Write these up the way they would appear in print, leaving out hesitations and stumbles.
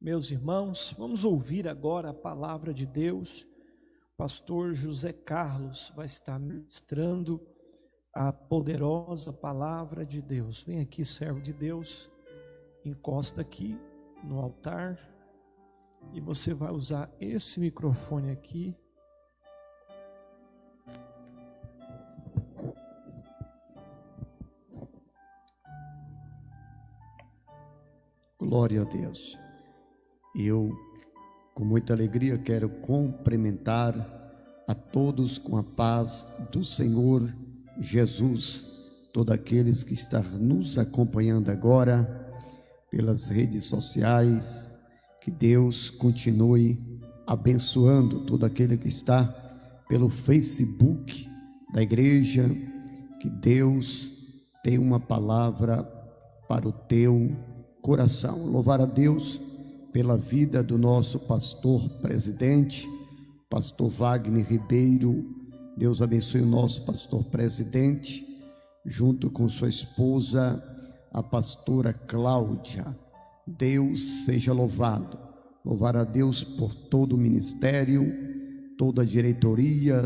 Meus irmãos, vamos ouvir agora a palavra de Deus. O pastor José Carlos vai estar ministrando a poderosa palavra de Deus. Vem aqui, servo de Deus, encosta aqui no altar e você vai usar esse microfone aqui. Glória a Deus. Eu, com muita alegria, quero cumprimentar a todos com a paz do Senhor Jesus, todos aqueles que estão nos acompanhando agora pelas redes sociais. Que Deus continue abençoando todo aquele que está pelo Facebook da igreja. Que Deus tenha uma palavra para o teu coração. Louvar a Deus pela vida do nosso pastor presidente, pastor Wagner Ribeiro. Deus abençoe o nosso pastor presidente, junto com sua esposa, a pastora Cláudia. Deus seja louvado. Louvar a Deus por todo o ministério, toda a diretoria,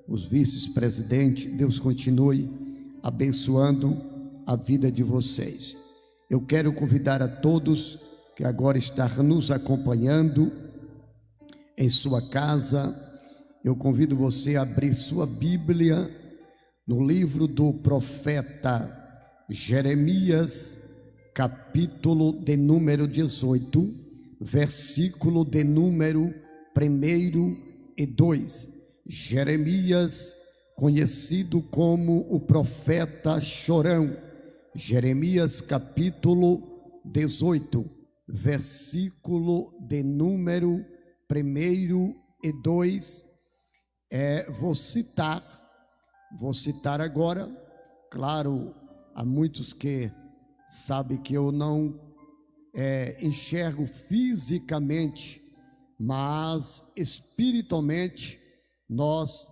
os vice-presidentes. Deus continue abençoando a vida de vocês. Eu quero convidar a todos que agora estão nos acompanhando em sua casa. Eu convido você a abrir sua Bíblia no livro do profeta Jeremias, capítulo de número 18, versículo de número 1 e 2. Jeremias, conhecido como o profeta chorão. Jeremias capítulo 18, versículo de número 1 e 2. Vou citar agora. Claro, há muitos que sabem que eu não enxergo fisicamente, mas espiritualmente nós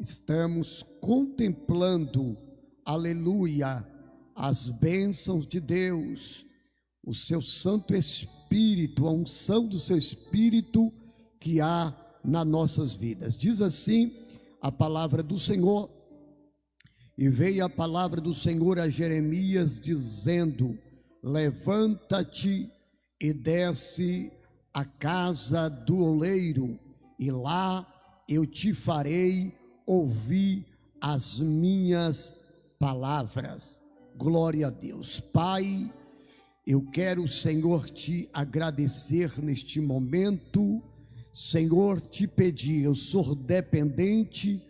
estamos contemplando, aleluia, as bênçãos de Deus, o seu Santo Espírito, a unção do seu Espírito que há nas nossas vidas. Diz assim a palavra do Senhor: e veio a palavra do Senhor a Jeremias dizendo: levanta-te e desce à casa do oleiro, e lá eu te farei ouvir as minhas palavras. Glória a Deus. Pai, eu quero, Senhor, te agradecer neste momento. Senhor, te pedir, eu sou dependente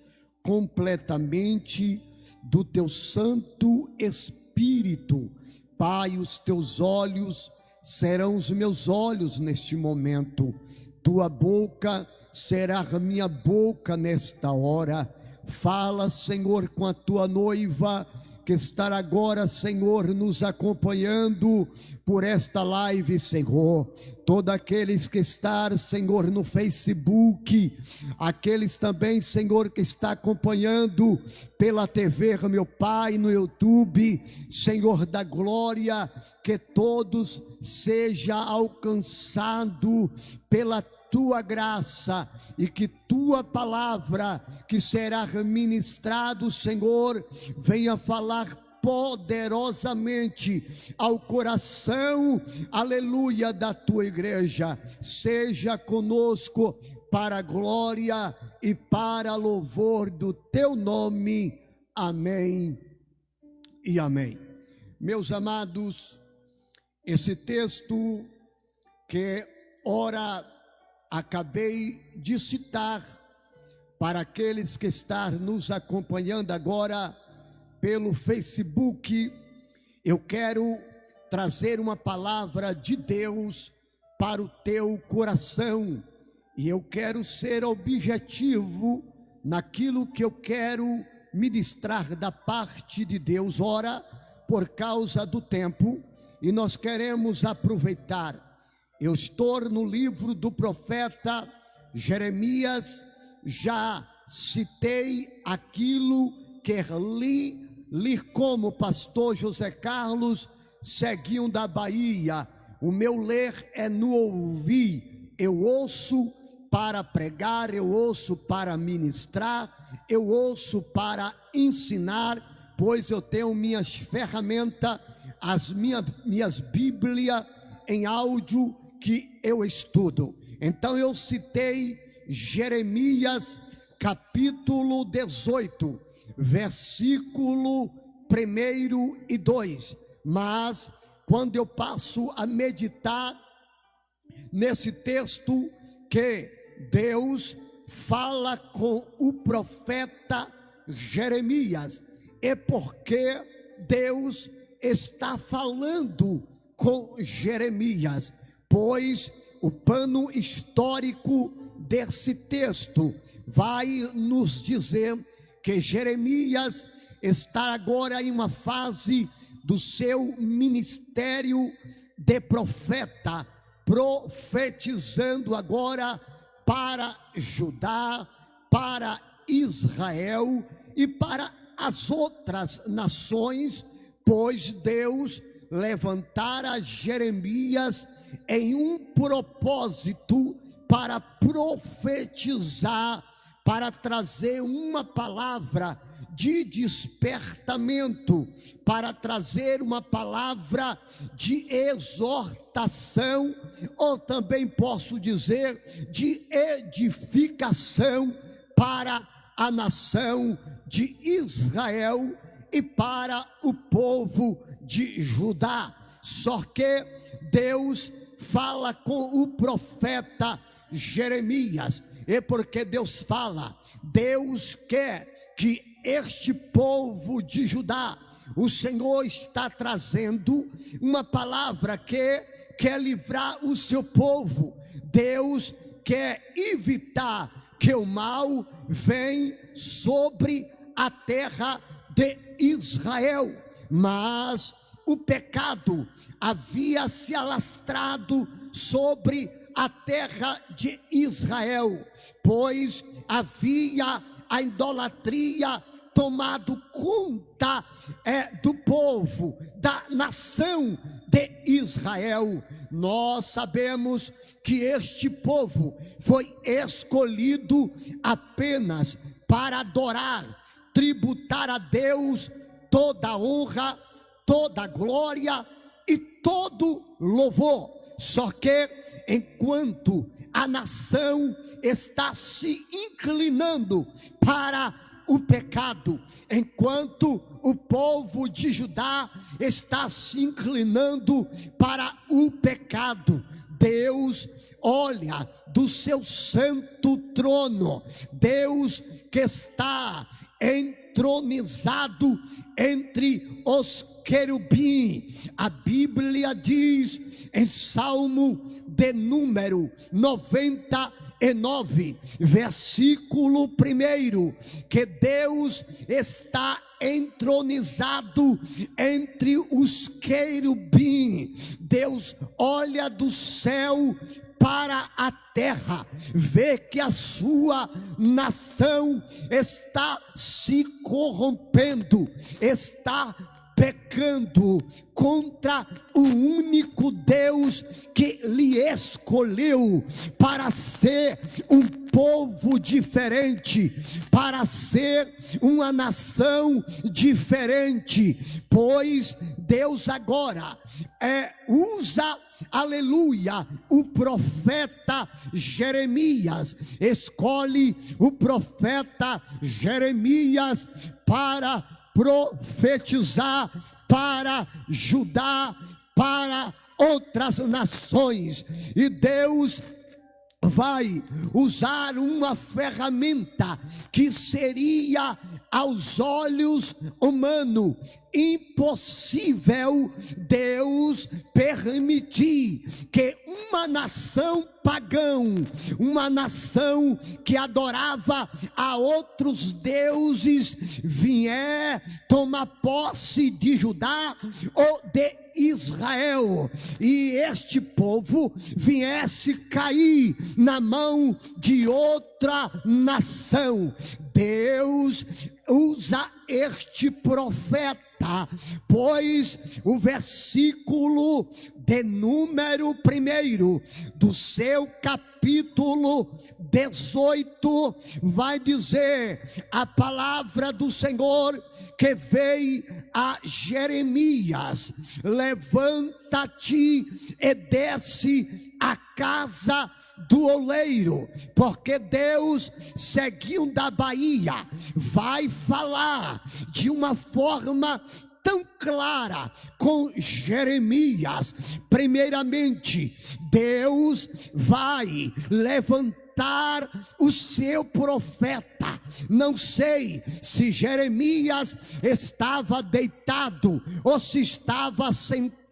completamente do teu Santo Espírito. Pai, os teus olhos serão os meus olhos neste momento, tua boca será a minha boca nesta hora. Fala, Senhor, com a tua noiva que está agora, Senhor, nos acompanhando por esta live, Senhor. Todos aqueles que estão, Senhor, no Facebook, aqueles também, Senhor, que está acompanhando pela TV, meu Pai, no YouTube, Senhor da glória, que todos seja alcançado pela tua graça, e que tua palavra que será ministrado, Senhor, venha falar poderosamente ao coração, aleluia, da tua igreja. Seja conosco para a glória e para louvor do teu nome. Amém e amém. Meus amados, esse texto que ora acabei de citar, para aqueles que estão nos acompanhando agora pelo Facebook, eu quero trazer uma palavra de Deus para o teu coração, e eu quero ser objetivo naquilo que eu quero ministrar da parte de Deus. Ora, por causa do tempo, e nós queremos aproveitar. Eu estou no livro do profeta Jeremias, já citei aquilo que li como pastor José Carlos, Seguinho da Bahia, o meu ler é no ouvir. Eu ouço para pregar, eu ouço para ministrar, eu ouço para ensinar, pois eu tenho minhas ferramentas, as minhas Bíblias em áudio que eu estudo. Então eu citei Jeremias capítulo 18, versículo 1 e 2, mas quando eu passo a meditar nesse texto que Deus fala com o profeta Jeremias, é porque Deus está falando com Jeremias, pois o pano histórico desse texto vai nos dizer que Jeremias está agora em uma fase do seu ministério de profeta, profetizando agora para Judá, para Israel e para as outras nações, pois Deus levantara Jeremias em um propósito para profetizar, para trazer uma palavra de despertamento, para trazer uma palavra de exortação, ou também posso dizer de edificação para a nação de Israel e para o povo de Judá. Só que Deus fala com o profeta Jeremias, e porque Deus fala, Deus quer que este povo de Judá, o Senhor está trazendo uma palavra que quer livrar o seu povo. Deus quer evitar que o mal venha sobre a terra de Israel, mas o pecado havia se alastrado sobre a terra de Israel, pois havia a idolatria tomado conta do povo, da nação de Israel. Nós sabemos que este povo foi escolhido apenas para adorar, tributar a Deus toda a honra, toda a glória e todo louvor. Só que enquanto a nação está se inclinando para o pecado, enquanto o povo de Judá está se inclinando para o pecado, Deus olha do seu santo trono, Deus que está entronizado entre os querubins. A Bíblia diz em Salmo de número 99, versículo 1, que Deus está entronizado entre os querubins. Deus olha do céu para a terra, vê que a sua nação está se corrompendo, está pecando contra o único Deus que lhe escolheu para ser um povo diferente, para ser uma nação diferente, pois Deus agora usa, aleluia, o profeta Jeremias, escolhe o profeta Jeremias para profetizar para Judá, para outras nações, e Deus vai usar uma ferramenta que seria aos olhos humanos impossível Deus permitir que uma nação pagã, uma nação que adorava a outros deuses, vier tomar posse de Judá ou de Israel, e este povo viesse cair na mão de outra nação. Deus usa este profeta pois o versículo de número 1 do seu capítulo 18 vai dizer a palavra do Senhor que veio a Jeremias: levanta-te e desce a casa do oleiro, porque Deus, seguindo a Bahia, vai falar de uma forma tão clara com Jeremias. Primeiramente, Deus vai levantar o seu profeta. Não sei se Jeremias estava deitado ou se estava sentado.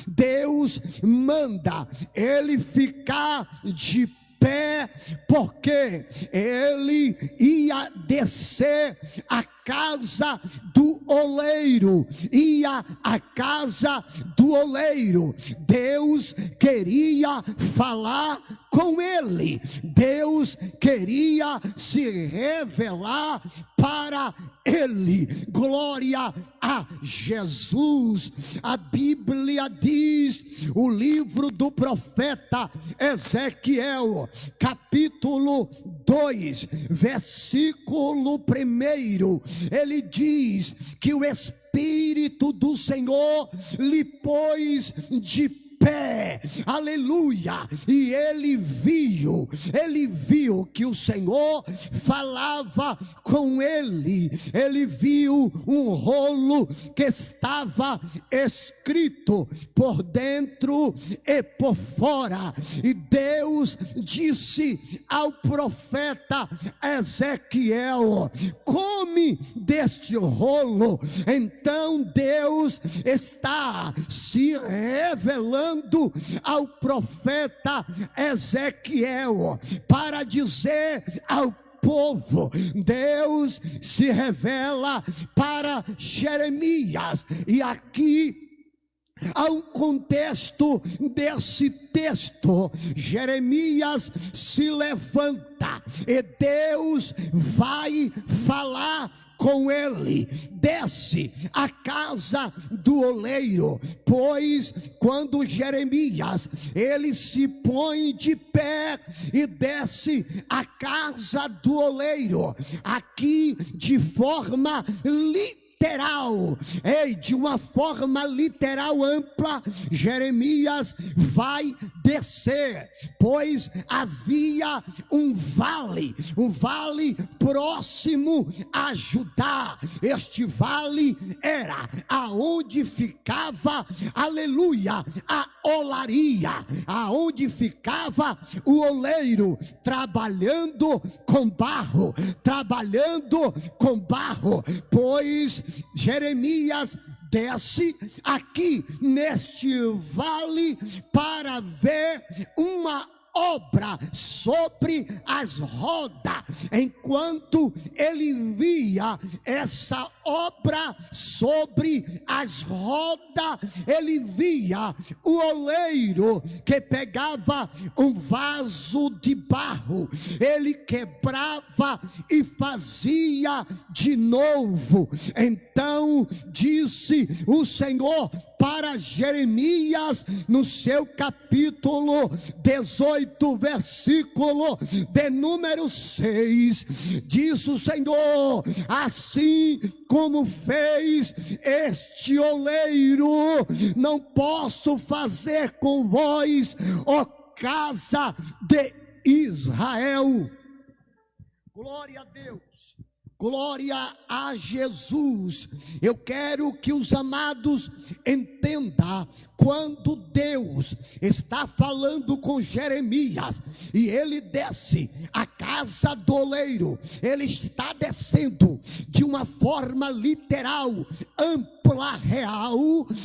Deus manda ele ficar de pé, porque ele ia descer a casa do oleiro, ia à casa do oleiro. Deus queria falar com ele, Deus queria se revelar para ele. Glória a Jesus. A Bíblia diz, o livro do profeta Ezequiel, capítulo 2, versículo 1, ele diz que o Espírito do Senhor lhe pôs de pé, aleluia, e ele viu que o Senhor falava com ele viu um rolo que estava escrito por dentro e por fora, e Deus disse ao profeta Ezequiel: come deste rolo. Então Deus está se revelando ao profeta Ezequiel para dizer ao povo. Deus se revela para Jeremias, e aqui há um contexto desse texto. Jeremias se levanta e Deus vai falar com ele: desce a casa do oleiro. Pois quando Jeremias ele se põe de pé e desce a casa do oleiro, aqui de forma literal, de uma forma literal ampla, Jeremias vai descer, pois havia um vale próximo a Judá. Este vale era aonde ficava, aleluia, a olaria, aonde ficava o oleiro trabalhando com barro, pois Jeremias desce aqui neste vale para ver uma obra sobre as rodas. Enquanto ele via essa obra sobre as rodas, ele via o oleiro que pegava um vaso de barro, ele quebrava e fazia de novo. Então disse o Senhor para Jeremias no seu capítulo 18, versículo de número 6, diz o Senhor: assim como fez este oleiro, não posso fazer com vós, ó casa de Israel. Glória a Deus. Glória a Jesus. Eu quero que os amados entendam, quando Deus está falando com Jeremias e ele desce a casa do oleiro, ele está descendo de uma forma literal, ampla,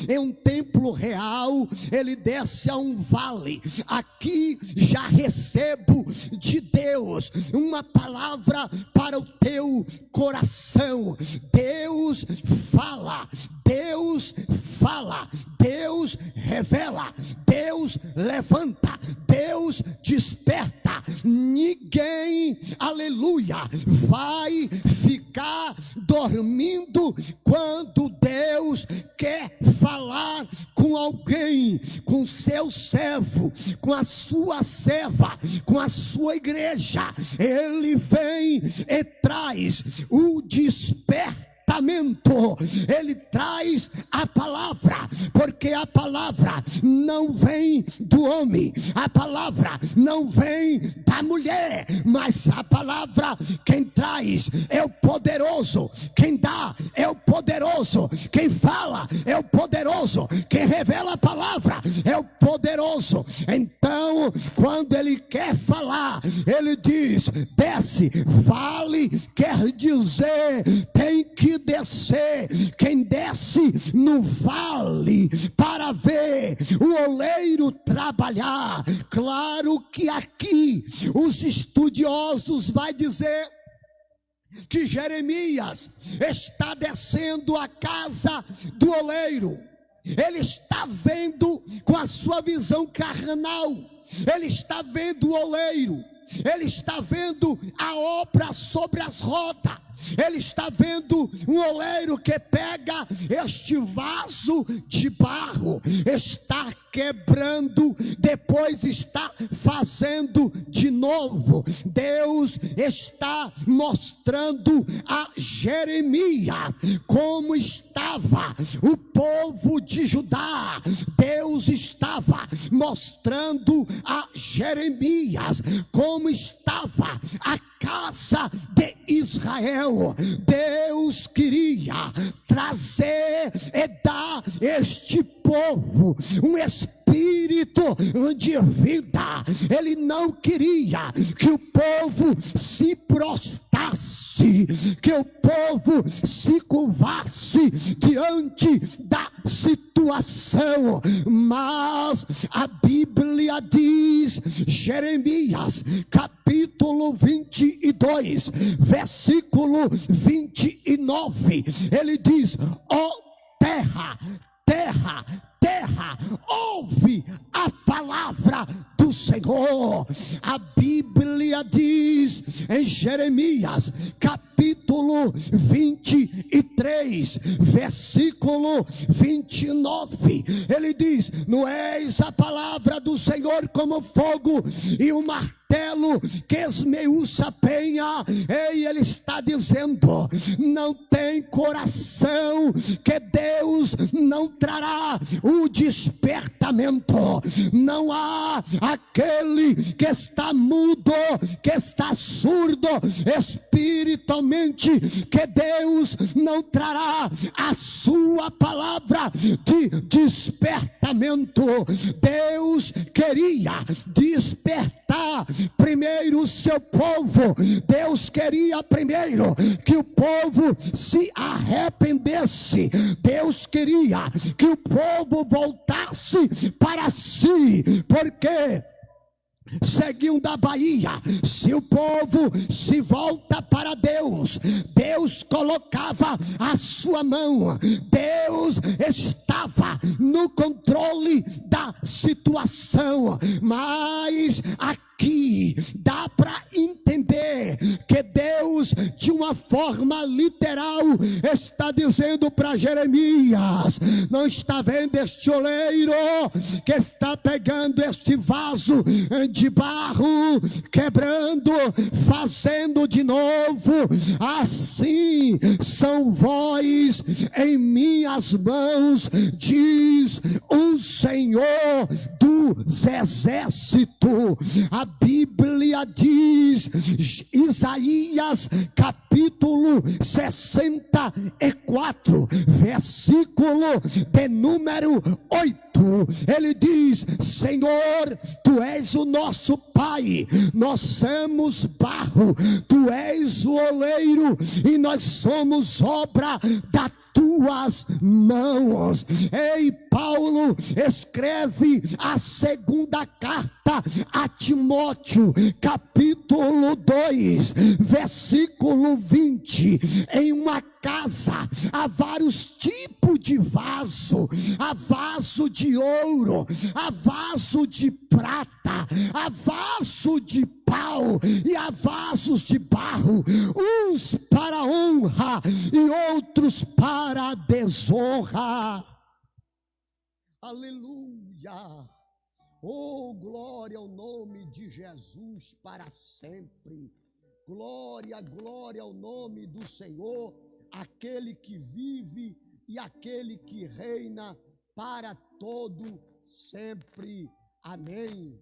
em um templo real, ele desce a um vale. Aqui já recebo de Deus uma palavra para o teu coração. Deus fala, Deus fala, Deus revela, Deus levanta, Deus desperta. Ninguém, aleluia, vai ficar dormindo quando Deus quer falar com alguém, com seu servo, com a sua serva, com a sua igreja. Ele vem e traz o despertamento. Ele traz a palavra, porque a palavra não vem do homem, a palavra não vem da mulher, mas a palavra quem traz é o poderoso, quem dá é o poderoso, quem fala é o poderoso, quem revela a palavra é o poderoso. Então, quando ele quer falar, ele diz: desce, vale, quer dizer, tem que descer. Quem desce no vale para ver o oleiro trabalhar. Claro que aqui os estudiosos vai dizer que Jeremias está descendo a casa do oleiro. Ele está vendo com a sua visão carnal, ele está vendo o oleiro, ele está vendo a obra sobre as rodas. Ele está vendo um oleiro que pega este vaso de barro, está quebrando, depois está fazendo de novo. Deus está mostrando a Jeremias como estava o povo de Judá. Deus estava mostrando a Jeremias como estava a casa de Israel. Deus queria trazer e dar este povo um espírito de vida. Ele não queria que o povo se prostrasse, que o povo se curvasse diante da situação, mas a Bíblia diz, Jeremias capítulo 22, versículo 29, ele diz: ó terra, terra, terra, ouve a palavra do Senhor. A Bíblia diz em Jeremias capítulo 23, versículo 29, ele diz: não és a palavra do Senhor como fogo e o martelo que esmiuça a penha. E ele está dizendo: não tem coração que Deus não trará o despertamento. Não há aquele que está mudo, que está surdo espiritualmente, que Deus não trará a sua palavra de despertamento. Deus queria despertar primeiro o seu povo. Deus queria primeiro que o povo se arrependesse. Deus queria que o povo voltasse para si, porque seguiam da Bahia, se o povo se volta para Deus, Deus colocava a sua mão, Deus estava no controle da situação. Mas aqui dá para entender que Deus, de uma forma literal, está dizendo para Jeremias: não está vendo este oleiro que está pegando este vaso de barro, quebrando, fazendo de novo? Assim são vós em minhas mãos, diz o Senhor dos exércitos. A Bíblia diz, Isaías capítulo 64, versículo de número 8, ele diz: Senhor, tu és o nosso Pai, nós somos barro, tu és o oleiro e nós somos obra da tua tuas mãos. Ei, Paulo escreve a segunda carta a Timóteo, capítulo 2, versículo 20. Em uma casa há vários tipos de vaso: há vaso de ouro, há vaso de prata, há vaso de pau e há vasos de barro, uns para honra e outros para desonra. Aleluia! Oh, glória ao nome de Jesus para sempre. Glória, glória ao nome do Senhor, aquele que vive e aquele que reina para todo sempre. Amém.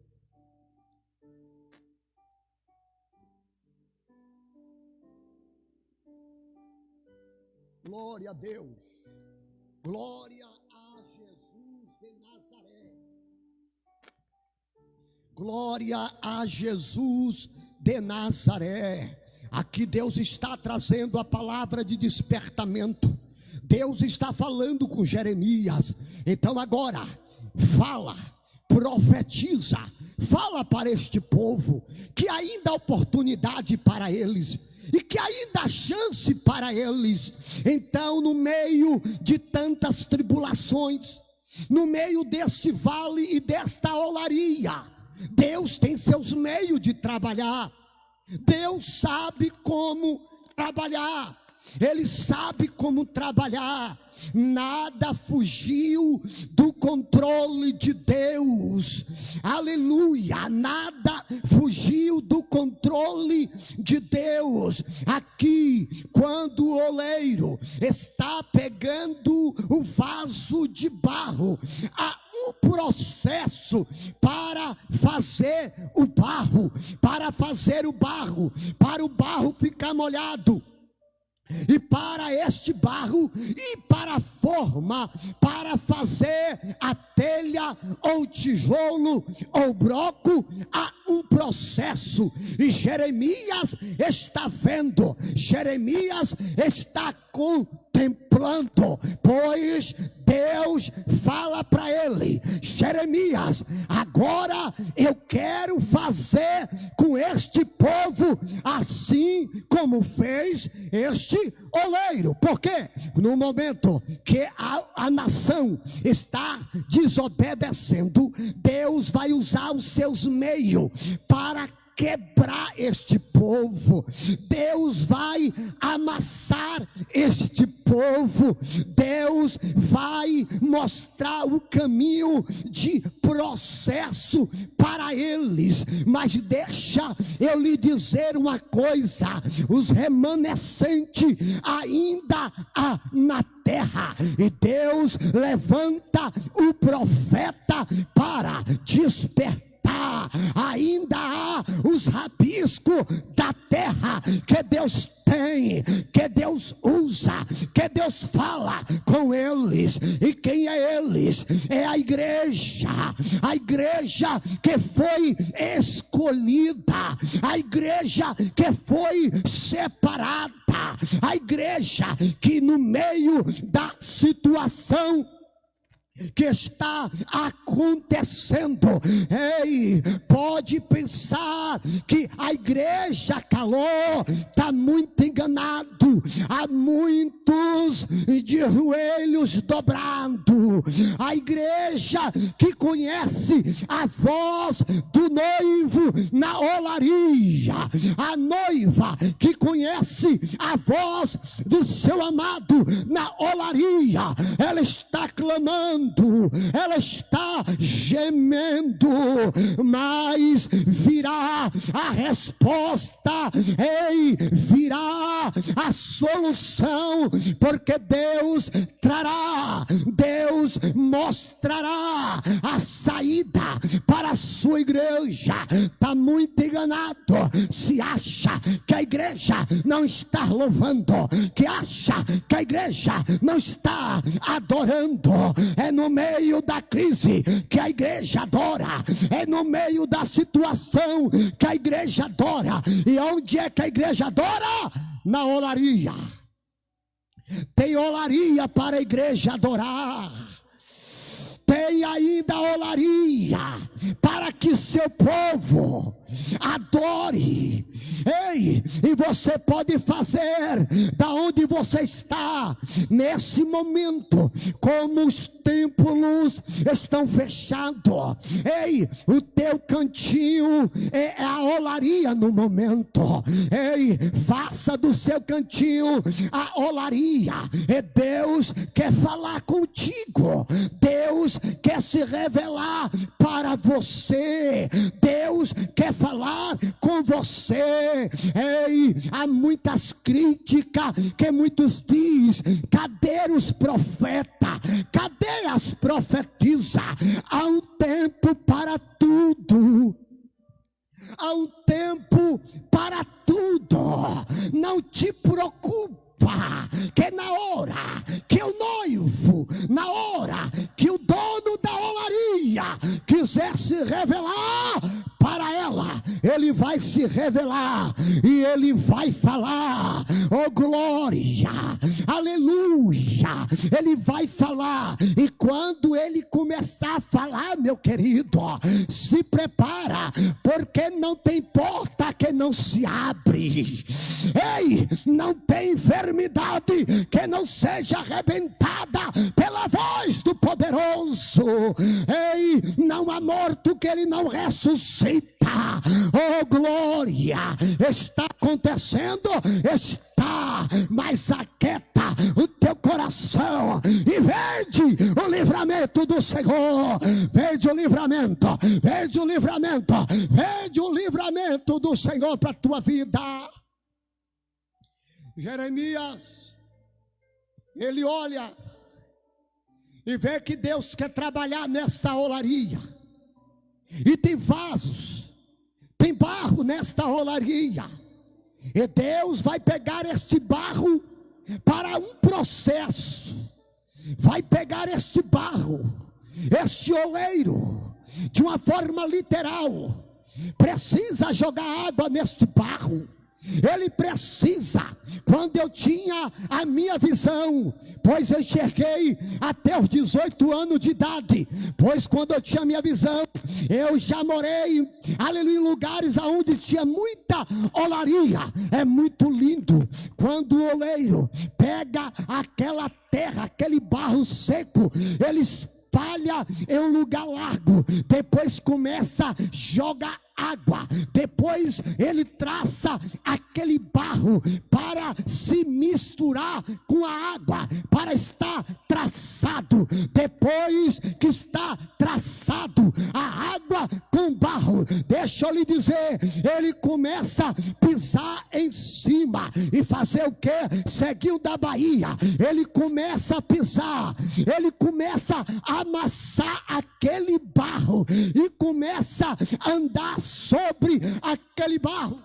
Glória a Deus. Glória a Jesus de Nazaré. Glória a Jesus de Nazaré. Aqui Deus está trazendo a palavra de despertamento. Deus está falando com Jeremias. Então agora, fala, profetiza, fala para este povo que ainda há oportunidade para eles e que ainda há chance para eles. Então, no meio de tantas tribulações, no meio deste vale e desta olaria, Deus tem seus meios de trabalhar. Deus sabe como trabalhar. Ele sabe como trabalhar. Nada fugiu do controle de Deus. Aleluia. Nada fugiu do controle de Deus. Aqui, quando o oleiro está pegando o vaso de barro, há um processo para fazer o barro, para o barro ficar molhado. E para este barro e para a forma, para fazer a telha ou tijolo ou broco, há um processo. E Jeremias está vendo, Jeremias está contemplando, pois Deus fala para ele: Jeremias, agora eu quero fazer com este povo assim como fez este oleiro. Por quê? No momento que a nação está desobedecendo, Deus vai usar os seus meios para quebrar este povo. Deus vai amassar este povo. Deus vai mostrar o caminho de processo para eles. Mas deixa eu lhe dizer uma coisa: os remanescentes ainda há na terra, e Deus levanta o profeta para despertar. Ainda há os rabiscos da terra que Deus tem, que Deus usa, que Deus fala com eles. E quem é eles? É a igreja que foi escolhida, a igreja que foi separada, a igreja que no meio da situação que está acontecendo, ei, pode pensar que a igreja calou, está muito enganado. Há muitos de joelhos dobrados. A igreja que conhece a voz do noivo na olaria, a noiva que conhece a voz do seu amado na olaria, ela está clamando, ela está gemendo, mas virá a resposta, ei, virá a solução, porque Deus trará, Deus mostrará a saída para a sua igreja. Está muito enganado se acha que a igreja não está louvando, que acha que a igreja não está adorando. É no meio da crise que a igreja adora, é no meio da situação que a igreja adora. E onde é que a igreja adora? Na olaria. Tem olaria para a igreja adorar. Tem ainda olaria para que seu povo adore. Ei, e você pode fazer da onde você está nesse momento, como os templos estão fechados. Ei, o teu cantinho é a olaria no momento. Ei, faça do seu cantinho a olaria. E Deus quer falar contigo. Deus quer se revelar para você. Deus quer falar com você. Ei, há muitas críticas que muitos dizem: cadê os profetas? Cadê as profetisas? Há um tempo para tudo. Há um tempo para tudo. Não te preocupe que na hora que o noivo, na hora que o dono da olaria quiser se revelar para ela, ele vai se revelar e ele vai falar. Oh glória, aleluia, ele vai falar. E quando ele começar a falar, meu querido, se prepara, porque não tem porta que não se abre. Ei, não tem enfermidade que não seja arrebentada pela voz do poderoso. Ei, não há morto que ele não ressuscita. Oh glória, está acontecendo, está, mas aquieta o teu coração e vede o livramento do Senhor. Vede o livramento, vede o livramento, vede o livramento do Senhor para a tua vida. Jeremias, ele olha e vê que Deus quer trabalhar nesta olaria. E tem vasos, tem barro nesta olaria. E Deus vai pegar este barro para um processo. Vai pegar este barro, este oleiro, de uma forma literal. Precisa jogar água neste barro. Ele precisa. Quando eu tinha a minha visão, pois eu enxerguei até os 18 anos de idade, pois quando eu tinha a minha visão, eu já morei, aleluia, em lugares onde tinha muita olaria. É muito lindo quando o oleiro pega aquela terra, aquele barro seco, ele espalha em um lugar largo, depois começa a jogar água, depois ele traça aquele barro para se misturar com a água, para estar traçado. Depois que está traçado a água com barro, deixa eu lhe dizer, ele começa a pisar em cima e fazer o que? Seguiu da Bahia, ele começa a pisar, ele começa a amassar aquele barro e começa a andar sobre aquele barro,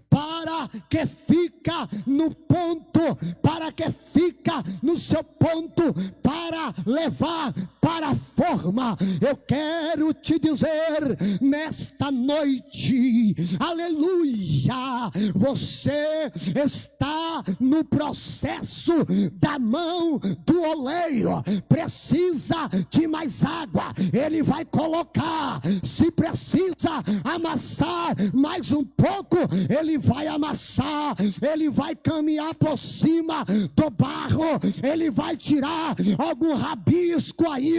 para que fica no ponto, para que fica no seu ponto, para levar para a forma. Eu quero te dizer nesta noite, aleluia, você está no processo da mão do oleiro. Precisa de mais água, ele vai colocar. Se precisa amassar mais um pouco, ele vai amassar, ele vai caminhar por cima do barro, ele vai tirar algum rabisco ainda,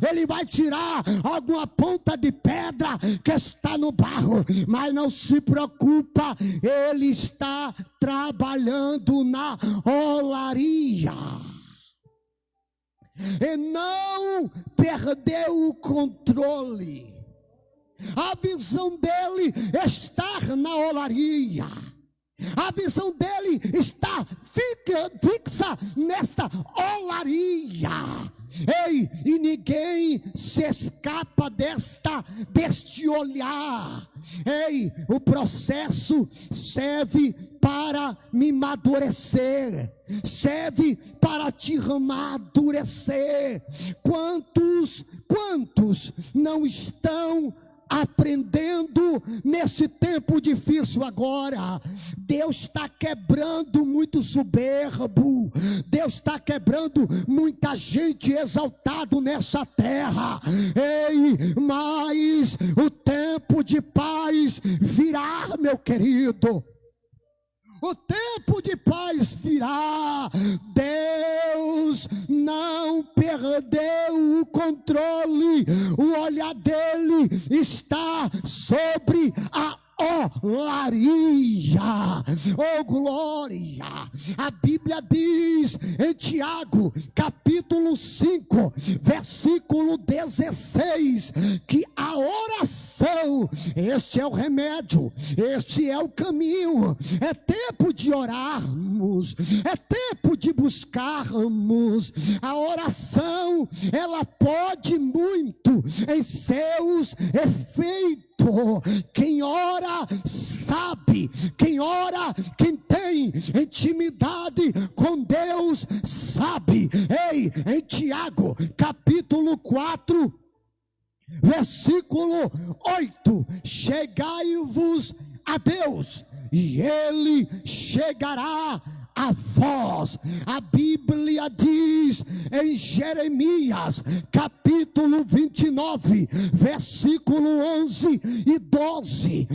ele vai tirar alguma ponta de pedra que está no barro, mas não se preocupa, ele está trabalhando na olaria. E não perdeu o controle. A visão dele está na olaria. A visão dele está fixa nesta olaria. Ei, e ninguém se escapa deste olhar. Ei, o processo serve para me amadurecer, serve para te amadurecer. Quantos não estão aprendendo nesse tempo difícil agora. Deus está quebrando muito soberbo, Deus está quebrando muita gente exaltado nessa terra. Ei, mas o tempo de paz virá, meu querido. O tempo de paz virá. Deus não perdeu o controle. O olhar dele está sobre a olaria. Oh glória! A Bíblia diz em Tiago, capítulo 5, versículo 16, que a oração, este é o remédio, este é o caminho. É tempo de orarmos, é tempo de buscarmos. A oração, ela pode muito em seus efeitos. Quem ora sabe, quem ora, quem tem intimidade com Deus sabe. Ei, em Tiago, capítulo 4, versículo 8: chegai-vos a Deus, e Ele chegará a vós. A Bíblia diz em Jeremias, capítulo 29, versículo 11 e 12: